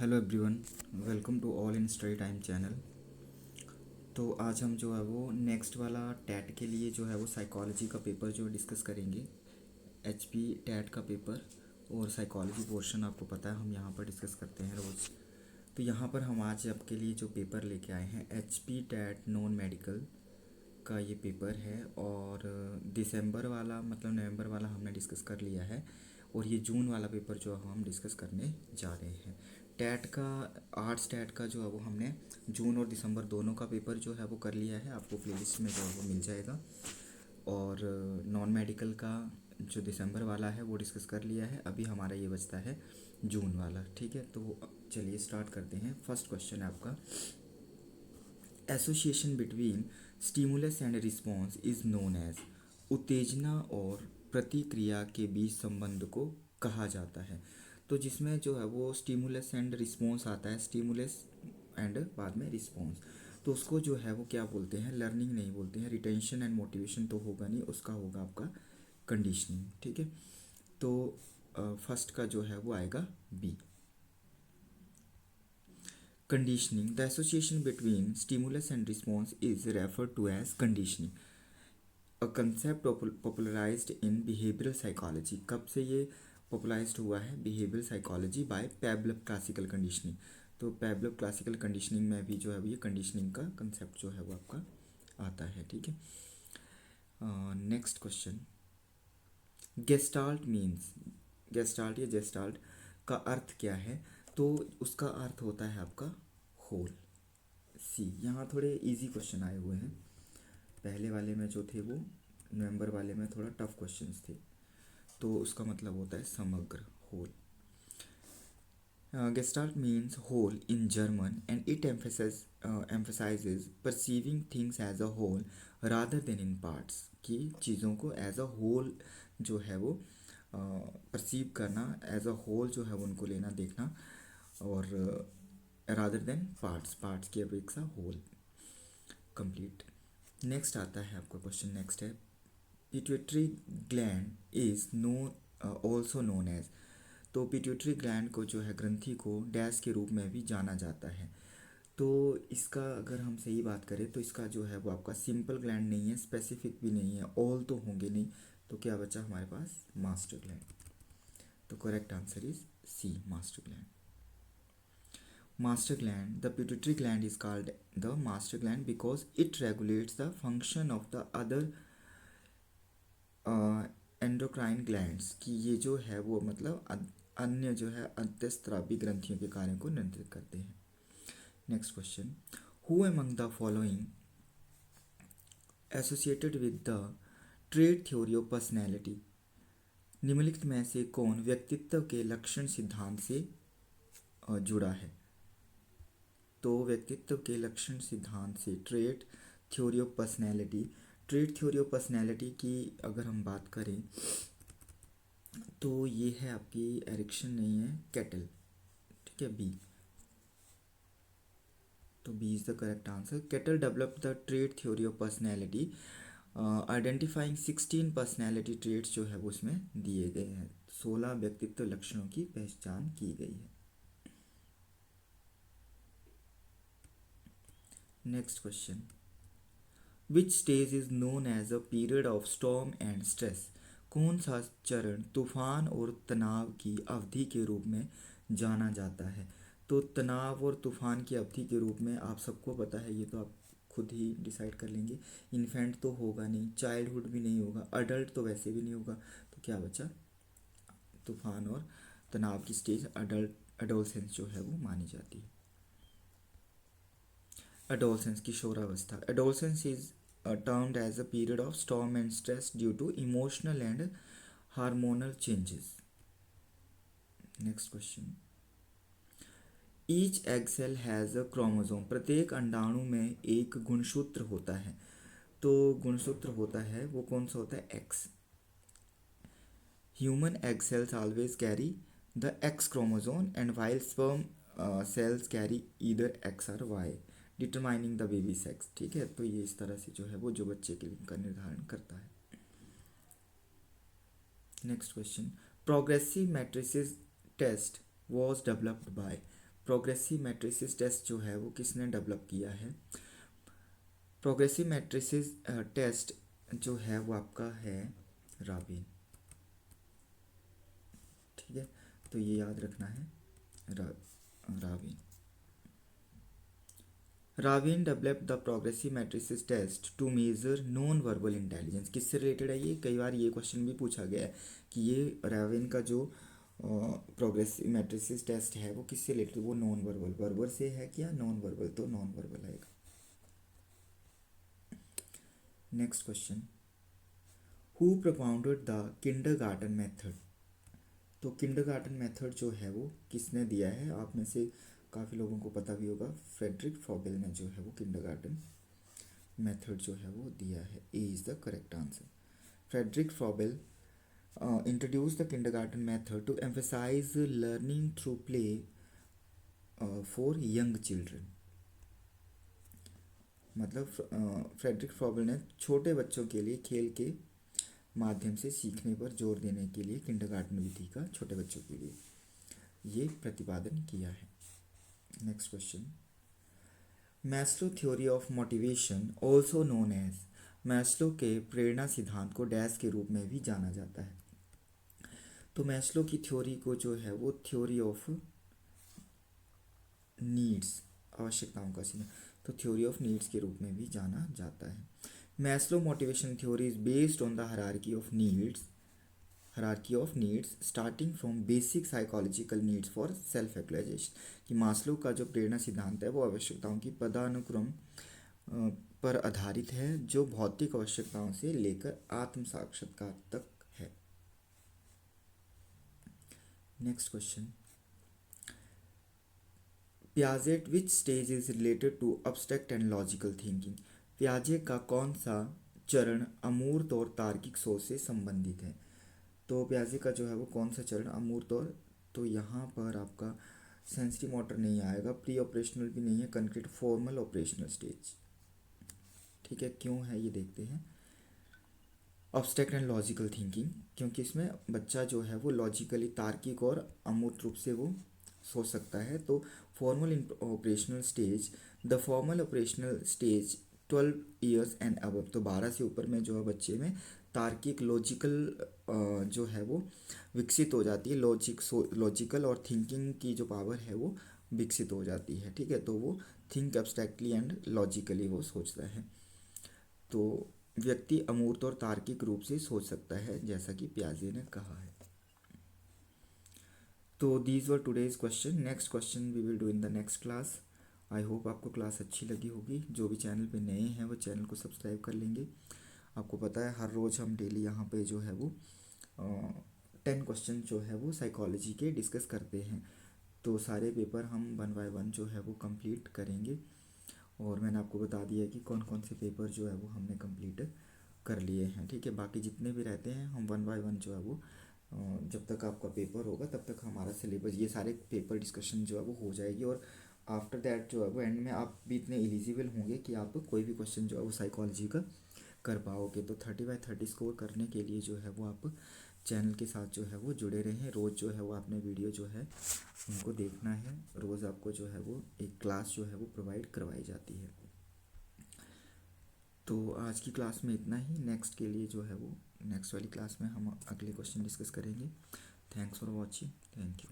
Hello everyone, welcome to all in study time channel. तो आज हम जो है वो नेक्स्ट वाला टैट के लिए जो है वो साइकोलॉजी का पेपर जो डिस्कस करेंगे। एचपी टैट का पेपर और साइकोलॉजी पोर्शन आपको पता है हम यहाँ पर डिस्कस करते हैं रोज़। तो यहाँ पर हम आज आपके लिए जो पेपर लेके आए हैं एचपी टैट नॉन मेडिकल का ये पेपर है। और दिसंबर वाला मतलब नवंबर वाला हमने डिस्कस कर लिया है और ये जून वाला पेपर जो हम डिस्कस करने जा रहे हैं। टैट का आर्ट्स टैट का जो है वो हमने जून और दिसंबर दोनों का पेपर जो है वो कर लिया है, आपको प्लेलिस्ट में जो है वो मिल जाएगा। और नॉन मेडिकल का जो दिसंबर वाला है वो डिस्कस कर लिया है। अभी हमारा ये बचता है जून वाला। ठीक है, तो चलिए स्टार्ट करते हैं। फर्स्ट क्वेश्चन है आपका, association between stimulus and response is known as. उत्तेजना और प्रतिक्रिया के बीच संबंध को कहा जाता है। तो जिसमें जो है वो स्टिमुलस एंड रिस्पॉन्स आता है, स्टिमुलस एंड बाद में रिस्पॉन्स, तो उसको जो है वो क्या बोलते हैं, लर्निंग नहीं बोलते हैं। रिटेंशन एंड मोटिवेशन तो होगा नहीं, उसका होगा आपका कंडीशनिंग। ठीक है, तो फर्स्ट का जो है वो आएगा B. Conditioning. The association between stimulus and response is referred to as conditioning, a concept popularized in behavioral psychology. कब से ये popularized हुआ है? Behavioral psychology by Pavlov classical conditioning. तो Pavlov classical conditioning में भी जो है ये conditioning का concept जो है वो आपका आता है। ठीक है, next question, gestalt means, gestalt या जेस्टाल्ट का अर्थ क्या है? तो उसका अर्थ होता है आपका होल। सी, यहाँ थोड़े इजी क्वेश्चन आए हुए हैं, पहले वाले में जो थे वो नवंबर वाले में थोड़ा टफ क्वेश्चंस थे। तो उसका मतलब होता है समग्र, whole. Gestalt means whole in German and it emphasizes perceiving things as a whole rather than in parts, कि चीज़ों को एज अ होल जो है वो परसीव करना, एज अ होल जो है वो उनको लेना देखना, और रादर देन पार्ट्स, पार्ट्स की अपेक्षा होल, कंप्लीट। नेक्स्ट आता है आपका क्वेश्चन, नेक्स्ट है, pituitary gland is known also known as. तो पिट्यूटरी ग्लैंड को जो है ग्रंथि को डैश के रूप में भी जाना जाता है। तो इसका अगर हम सही बात करें तो इसका जो है वो आपका सिंपल ग्लैंड नहीं है, स्पेसिफिक भी नहीं है, ऑल तो होंगे नहीं, तो क्या बचा हमारे पास? Master gland. तो correct answer is C, master gland. Master gland. The pituitary gland is called the master gland because it regulates the function of the other endocrine glands, कि ये जो है वो मतलब अन्य जो है अंतःस्रावी ग्रंथियों के कार्यों को नियंत्रित करते हैं। Next question, who among the following associated with the trade theory of personality. निम्नलिखित में से कौन व्यक्तित्व के लक्षण सिद्धांत से जुड़ा है? तो व्यक्तित्व के लक्षण सिद्धांत से, trait theory of personality, trait theory of personality की अगर हम बात करें तो ये है आपकी एरिक्सन नहीं है, कैटल। ठीक है, बी। तो B is the correct answer. Cattell develop the trait theory of personality, identifying 16 personality traits जो है वो उसमें दिए गए हैं, 16 व्यक्तित्व लक्षणों की पहचान की गई है। Next question, which stage is known as a period of storm and stress. कौन सा चरण तूफान और तनाव की अवधि के रूप में जाना जाता है? तो तनाव और तूफान की अवधि के रूप में आप सबको पता है, ये तो आप खुद ही डिसाइड कर लेंगे। इन्फेंट तो होगा नहीं, चाइल्डहुड भी नहीं होगा, अडल्ट तो वैसे भी नहीं होगा, तो क्या बचा? तूफान और तनाव की स्टेज अडल्ट एडोलसेंस जो है वो मानी जाती है। एडोलसेंस, किशोरावस्था। Adolescence is termed as a period of storm and stress due to emotional and hormonal changes. Next question. Each egg cell has a chromosome. प्रत्येक अंडाणु में एक गुणसूत्र होता है। तो गुणसूत्र होता है वो कौन सा होता है? X. Human egg cells always carry the X chromosome and while sperm cells carry either X or Y, determining the baby sex. ठीक है, तो ये इस तरह से जो है वो जो बच्चे के लिंग का निर्धारण करता है। Next question, progressive matrices test was developed by. Progressive matrices test जो है वो किसने डेवलप किया है? प्रोग्रेसिव मैट्रिसेस टेस्ट जो है वो आपका है राबिन। ठीक है, तो ये याद रखना है, Raven. Raven develop the progressive matrices test to measure non verbal intelligence. किससे रिलेटेड है ये? कई बार ये क्वेश्चन भी पूछा गया है कि ये राबिन का जो प्रोग्रेसिव मैट्रिसेस टेस्ट है वो किससे रिलेटेड? वो नॉन वर्बल, वर्बल से है क्या? नॉन वर्बल, तो नॉन वर्बल आएगा। Next question, who propounded the kindergarten method? तो किंडरगार्टन मेथड जो है वो किसने दिया है? आप में से काफ़ी लोगों को पता भी होगा, फ्रेडरिक फ्रॉबेल ने जो है वो किंडरगार्टन मेथड जो है वो दिया है। A is the correct answer. Friedrich Froebel introduced the kindergarten method to emphasize learning through play for young children। मतलब फ्रेडरिक फ्रॉबेल ने छोटे बच्चों के लिए खेल के माध्यम से सीखने पर जोर देने के लिए किंडरगार्टन विधि का छोटे बच्चों के लिए ये प्रतिपादन किया है। Next question, Maslow theory of motivation also known as. Maslow के प्रेरणा सिद्धांत को डैश के रूप में भी जाना जाता है। तो मैस्लो की थ्योरी को जो है वो थ्योरी ऑफ नीड्स, आवश्यकताओं का सिद्धांत, तो थ्योरी ऑफ नीड्स के रूप में भी जाना जाता है। Maslow motivation theory is based on the hierarchy of needs starting from basic psychological needs for self actualization। कि मास्लो का जो प्रेरणा सिद्धांत है वो आवश्यकताओं की पदानुक्रम पर आधारित है जो भौतिक आवश्यकताओं से लेकर आत्म साक्षात्कार तक है। Next question, Piaget which stage is related to abstract and logical thinking. पियाजे का कौन सा चरण अमूर्त और तार्किक सोच से संबंधित है? तो पियाजे का जो है वो कौन सा चरण अमूर्त और, तो यहाँ पर आपका सेंसिटिव मोटर नहीं आएगा, प्री ऑपरेशनल भी नहीं है, कंक्रीट, फॉर्मल ऑपरेशनल स्टेज। ठीक है, क्यों है ये देखते हैं। अब्स्ट्रैक्ट एंड लॉजिकल थिंकिंग, क्योंकि इसमें बच्चा जो है वो लॉजिकली तार्किक और अमूर्त रूप से वो सोच सकता है। तो formal operational stage, the formal operational stage 12 years and above, तो 12 से ऊपर में जो है बच्चे में तार्किक लॉजिकल जो है वो विकसित हो जाती है। लॉजिकल और थिंकिंग की जो पावर है वो विकसित हो जाती है। ठीक है, तो वो थिंक एब्स्ट्रैक्टली एंड लॉजिकली वो सोचता है। तो व्यक्ति अमूर्त और तार्किक रूप से सोच सकता है, जैसा कि पियाजे ने कहा है। तो these were today's question. Next question we will do in the next class. I hope आपको क्लास अच्छी लगी होगी। जो भी चैनल पे नए हैं वो चैनल को सब्सक्राइब कर लेंगे। आपको पता है हर रोज़ हम डेली यहाँ पे जो है वो 10 क्वेश्चन जो है वो साइकोलॉजी के डिस्कस करते हैं। तो सारे पेपर हम 1 बाय 1 जो है वो कंप्लीट करेंगे। और मैंने आपको बता दिया है कि कौन कौन से पेपर जो है वो हमने कंप्लीट कर लिए हैं। ठीक है, बाकी जितने भी रहते हैं हम 1 बाय 1 जो है वो जब तक आपका पेपर होगा तब तक हमारा सिलेबस, ये सारे पेपर डिस्कशन जो है वो हो जाएगी। और आफ्टर दैट जो है वो एंड में आप भी इतने एलिजिबल होंगे कि आप कोई भी क्वेश्चन जो है वो साइकोलॉजी का कर पाओगे। तो 30/30 स्कोर करने के लिए जो है वो आप चैनल के साथ जो है वो जुड़े रहें। रोज़ जो है वो आपने वीडियो जो है उनको देखना है। रोज़ आपको जो है वो एक क्लास जो है वो प्रोवाइड करवाई जाती है। तो आज की क्लास में इतना ही। नेक्स्ट के लिए जो है वो नेक्स्ट वाली क्लास में हम अगले क्वेश्चन डिस्कस करेंगे। Thanks for watching. Thank you.